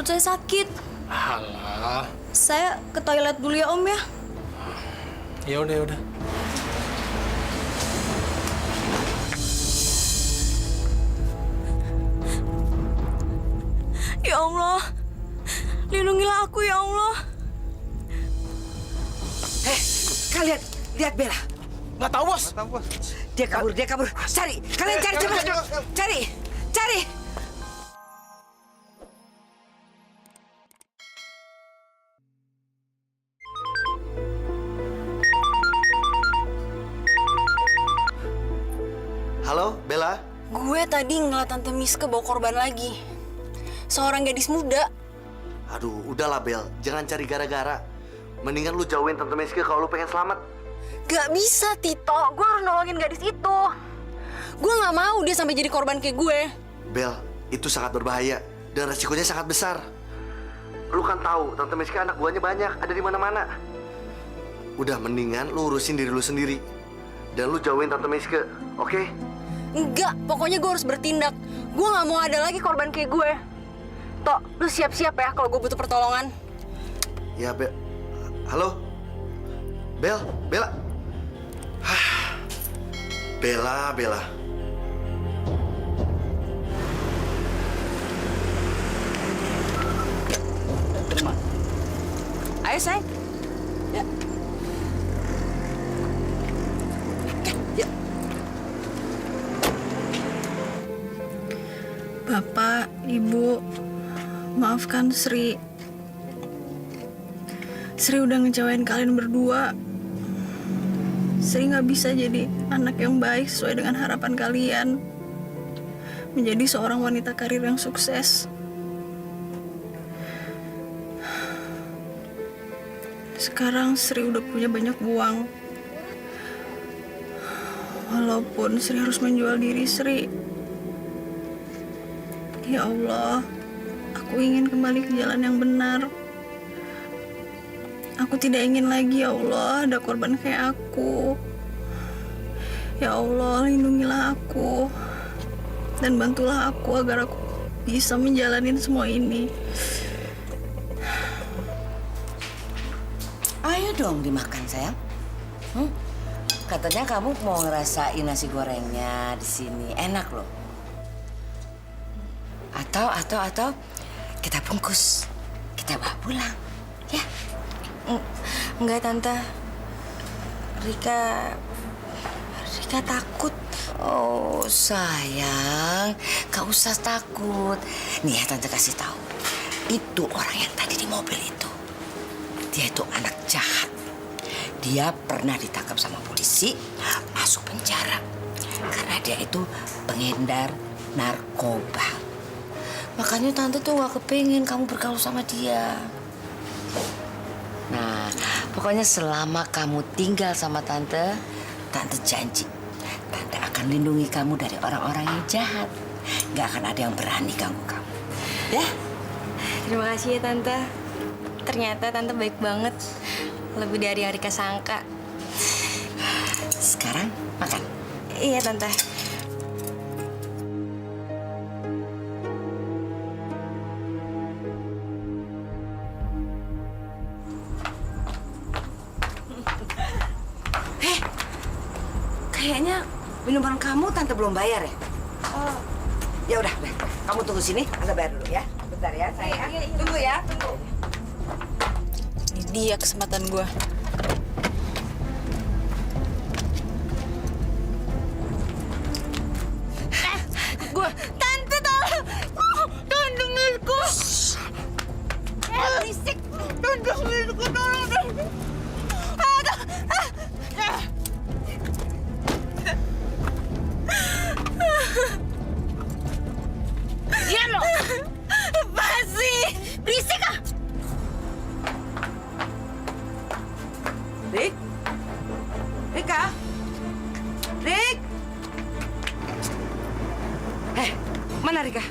perut saya sakit. Alah. Saya ke toilet dulu ya, Om ya. Ya udah, ya udah. Ya Allah, lindungilah aku ya Allah. Kalian lihat Bella. Nggak tahu, Bos. Dia kabur. Cari, kalian cari cepat. Cari. Halo, Bella. Gue tadi ngeliat Tante Miske bawa korban lagi. Seorang gadis muda. Aduh, udahlah Bel, jangan cari gara-gara. Mendingan lu jauhin Tante Miske kalau lu pengen selamat. Gak bisa, Tito. Gue harus nolongin gadis itu. Gue gak mau dia sampai jadi korban kayak gue. Bel, itu sangat berbahaya dan resikonya sangat besar. Lu kan tahu, Tante Miske anak buahnya banyak, ada di mana-mana. Udah, mendingan lu urusin diri lu sendiri. Dan lu jauhin Tante Miske, oke? Enggak, pokoknya gue harus bertindak. Gue gak mau ada lagi korban kayak gue. Tok, lu siap-siap ya kalau gue butuh pertolongan. Ya, Bel. Halo? Bel, Bella. Bella. Terima. Ayo, sayang. Ya. Ya. Bapak, Ibu, maafkan Sri. Sri udah ngecewain kalian berdua. Sri nggak bisa jadi anak yang baik sesuai dengan harapan kalian. Menjadi seorang wanita karir yang sukses. Sekarang Sri udah punya banyak uang. Walaupun Sri harus menjual diri Sri. Ya Allah, aku ingin kembali ke jalan yang benar. Aku tidak ingin lagi, ya Allah, ada korban kayak aku. Ya Allah, lindungilah aku. Dan bantulah aku agar aku bisa menjalani semua ini. Ayo dong dimakan, sayang. Katanya kamu mau ngerasain nasi gorengnya di sini. Enak loh. Atau kita bungkus. Kita bawa pulang. Ya. Enggak, Tante. Rika takut. Oh, sayang. Gak usah takut. Nih ya, Tante kasih tahu. Itu orang yang tadi di mobil itu. Dia itu anak jahat. Dia pernah ditangkap sama polisi, masuk penjara. Karena dia itu pengedar narkoba. Makanya Tante tuh gak kepingin kamu bergaul sama dia. Nah, pokoknya selama kamu tinggal sama Tante janji. Tante akan lindungi kamu dari orang-orang yang jahat. Gak akan ada yang berani ganggu kamu. Ya? Terima kasih ya, Tante. Ternyata Tante baik banget. Lebih dari Rika sangka. Sekarang makan. Iya, Tante. Kayaknya minuman kamu Tante belum bayar ya? Oh. Ya udah. Kamu tunggu sini, Tante bayar dulu ya. Bentar ya, sayang. Tunggu ya, tunggu. Ini dia kesempatan gue. Tante tolong! Tante milku! Berisik! Tante milku, tolong! Diam lo! Pasti! Berisik ah! Rik? Rika? Rik? Mana Rika?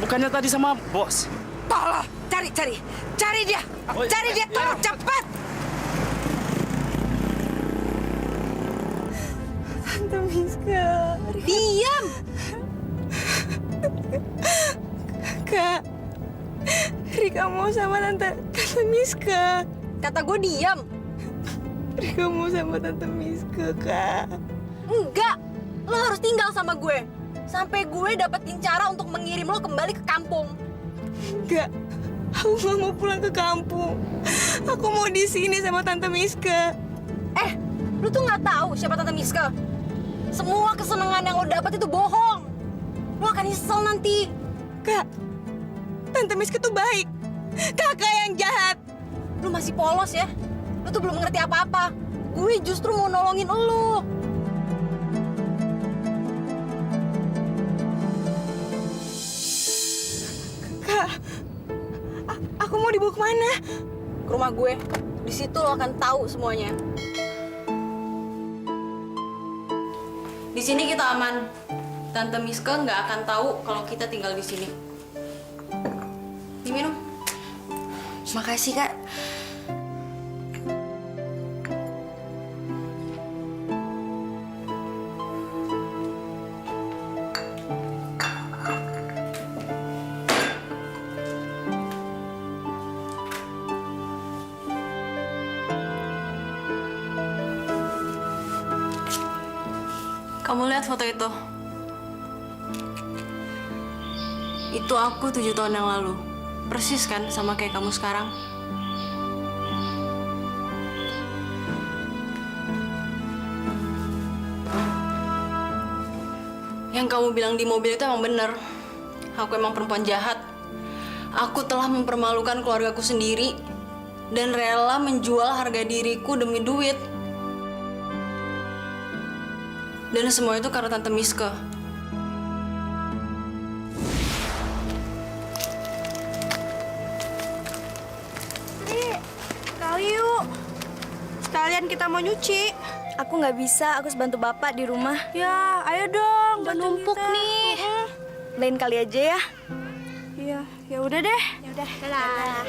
Bukannya tadi sama bos? Tolong! Cari dia! Cari dia, tolong cepat! Tante Miska. Diam! Kak, Rika mau sama Tante Miska. Kata gue diam. Rika mau sama Tante Miska, Kak. Enggak, lo harus tinggal sama gue. Sampai gue dapetin cara untuk mengirim lo kembali ke kampung. Enggak, aku nggak mau pulang ke kampung. Aku mau di sini sama Tante Miska. Lu tuh nggak tahu siapa Tante Miska. Semua kesenangan yang lo dapet itu bohong. Lo akan nyesel nanti. Kak, Tante Miska tuh baik. Kakak yang jahat. Lu masih polos ya. Lu tuh belum ngerti apa-apa. Gue justru mau nolongin lu. Kak, aku mau dibawa kemana? Ke rumah gue. Di situ lo akan tahu semuanya. Di sini kita aman. Tante Miska nggak akan tahu kalau kita tinggal di sini. Diminum. Makasih, Kak. Kamu lihat foto itu? Itu aku 7 tahun yang lalu. Persis kan sama kayak kamu sekarang? Yang kamu bilang di mobil itu emang bener. Aku emang perempuan jahat. Aku telah mempermalukan keluargaku sendiri dan rela menjual harga diriku demi duit. Dan semua itu karena Tante Miska. Kali yuk. Sekalian kita mau nyuci. Aku nggak bisa, aku harus bantu bapak di rumah. Ya, ayo dong. Udah bantu numpuk kita. nih. Lain kali aja ya. Iya, ya udah deh. Ya udah. Dadah.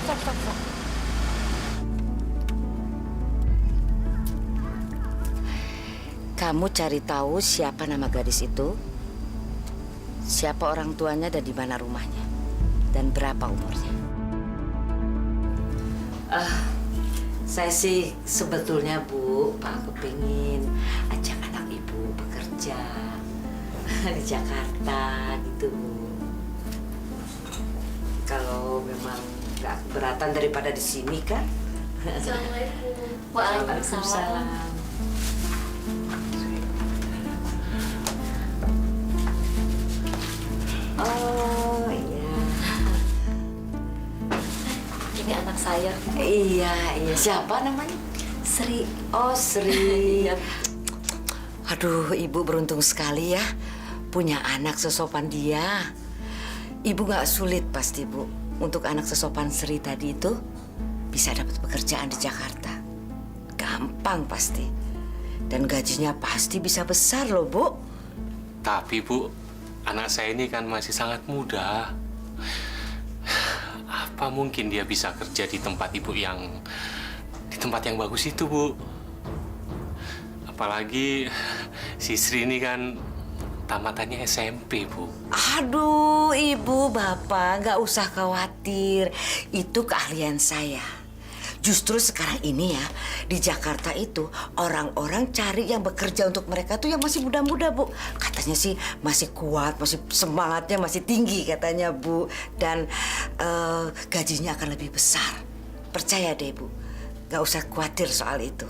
Stop. Kamu cari tahu siapa nama gadis itu, siapa orang tuanya dan di mana rumahnya, dan berapa umurnya. Saya sih sebetulnya Bu, Pak kepingin ajak anak Ibu bekerja di Jakarta gitu Bu. Kalau memang nggak keberatan daripada di sini kan. Assalamualaikum. Waalaikumsalam. Oh iya. Ini anak saya. Iya. Siapa namanya? Sri. Oh, Sri. Aduh, Ibu beruntung sekali ya. Punya anak sesopan dia. Ibu nggak sulit pasti, Bu. Untuk anak sesopan Sri tadi itu bisa dapat pekerjaan di Jakarta. Gampang pasti. Dan gajinya pasti bisa besar loh, Bu. Tapi Bu, anak saya ini kan masih sangat muda. Apa mungkin dia bisa kerja di tempat ibu yang bagus itu, Bu? Apalagi si Sri ini kan tamatannya SMP, Bu. Aduh, Ibu, Bapak, nggak usah khawatir. Itu keahlian saya. Justru sekarang ini ya, di Jakarta itu orang-orang cari yang bekerja untuk mereka tuh yang masih muda-muda, Bu. Katanya sih masih kuat, masih semangatnya masih tinggi katanya, Bu. Dan gajinya akan lebih besar. Percaya deh, Bu. Nggak usah khawatir soal itu.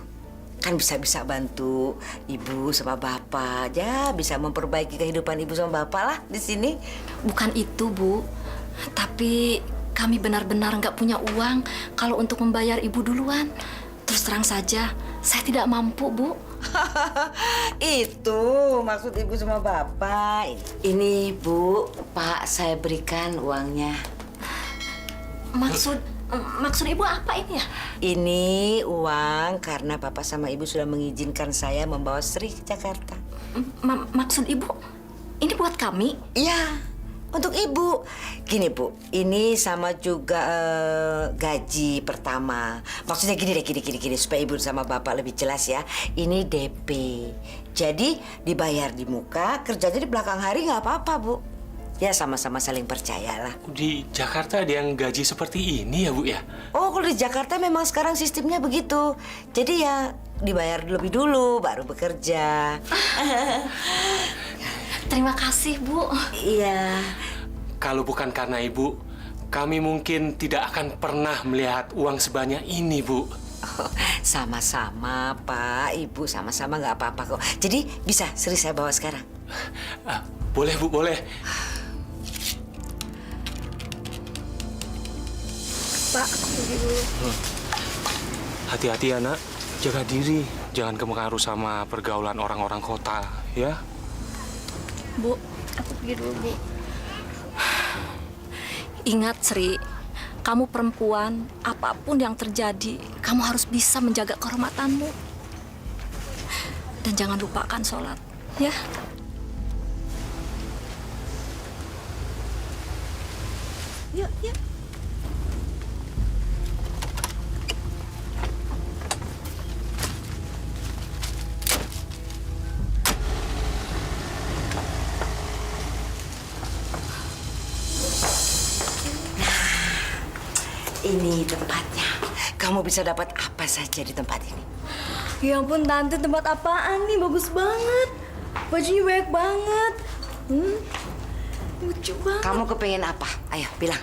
Kan bisa-bisa bantu Ibu sama Bapak. Ya, bisa memperbaiki kehidupan Ibu sama Bapak lah di sini. Bukan itu, Bu. Tapi kami benar-benar nggak punya uang kalau untuk membayar ibu duluan. Terus terang saja, saya tidak mampu, Bu. Itu maksud Ibu sama Bapak. Ini, Bu, Pak, saya berikan uangnya. Maksud Ibu apa ini ya? Ini uang karena Bapak sama Ibu sudah mengizinkan saya membawa Sri ke Jakarta. Maksud Ibu, ini buat kami? Iya, Untuk ibu. Gini Bu, ini sama juga gaji pertama. Maksudnya gini deh, gini. Supaya ibu sama bapak lebih jelas ya. Ini DP. Jadi dibayar di muka, kerjanya di belakang hari nggak apa-apa Bu. Ya sama-sama saling percayalah. Di Jakarta ada yang gaji seperti ini ya, Bu ya? Oh, kalau di Jakarta memang sekarang sistemnya begitu. Jadi ya dibayar lebih dulu, baru bekerja. Terima kasih, Bu. Iya. Kalau bukan karena Ibu, kami mungkin tidak akan pernah melihat uang sebanyak ini, Bu. Oh, sama-sama, Pak. Ibu sama-sama nggak apa-apa kok. Jadi bisa seri saya bawa sekarang. Boleh, Bu, boleh. Pak, aku pergi dulu. Hati-hati ya, Nak. Jaga diri. Jangan kepengaruh sama pergaulan orang-orang kota, ya? Bu, aku pergi dulu, Bu. Ingat, Sri, kamu perempuan, apapun yang terjadi, kamu harus bisa menjaga kehormatanmu. Dan jangan lupakan sholat, ya? Yuk, yuk. Ini tempatnya. Kamu bisa dapat apa saja di tempat ini. Ya ampun Tante, tempat apaan nih? Bagus banget. Bajunya banyak banget. Lucu banget. Kamu kepengen apa? Ayo, bilang.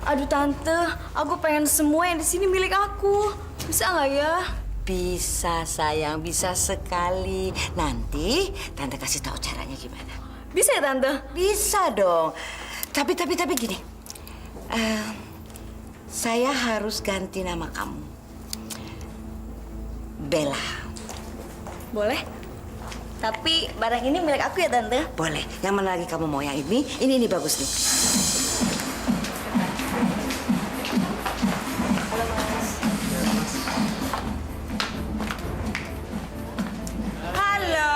Aduh Tante, aku pengen semua yang di sini milik aku. Bisa nggak ya? Bisa sayang, bisa sekali. Nanti Tante kasih tahu caranya gimana. Bisa ya Tante? Bisa dong. Tapi gini. Saya harus ganti nama kamu. Bella. Boleh. Tapi barang ini milik aku ya Tante? Boleh. Yang mana lagi kamu mau? Yang ini bagus nih. Halo,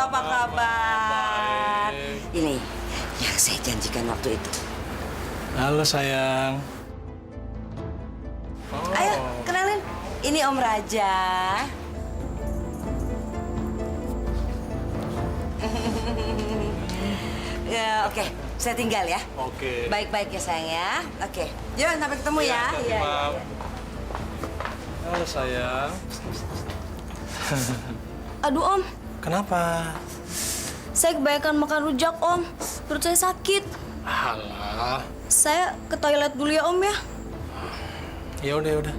apa kabar? Ini yang saya janjikan waktu itu. Halo sayang. Ayo, kenalin. Ini Om Raja. Ya, oke. Saya tinggal ya. Oke. Baik-baik ya sayang ya. Oke. Yuk, sampai ketemu ya. Iya. Halo sayang. Aduh Om, Kenapa? saya kebanyakan makan rujak Om. Perut saya sakit. Alah. Saya ke toilet dulu ya Om ya. Ya udah.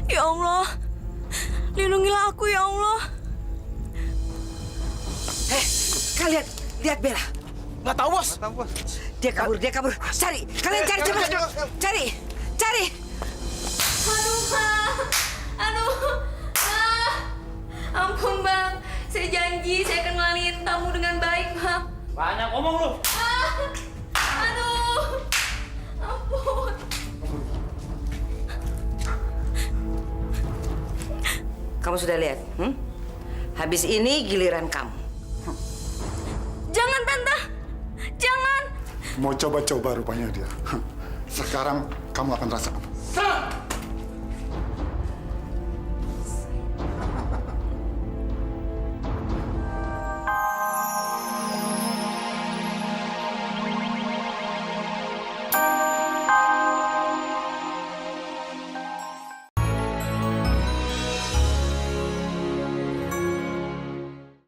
Ya Allah, lindungilah aku ya Allah. Kalian lihat Bella. Nggak tahu, Bos. Dia kabur. Cari. Kalian cari cepat. Cari. Aduh, Bang. Aduh. Ampun, Bang. Saya janji saya akan melayani tamu dengan baik, Bang. Banyak ngomong lu. Aduh. Ampun. Kamu sudah lihat? Habis ini giliran kamu. Jangan, Tante. Jangan. Mau coba-coba rupanya dia. Sekarang kamu akan rasakan.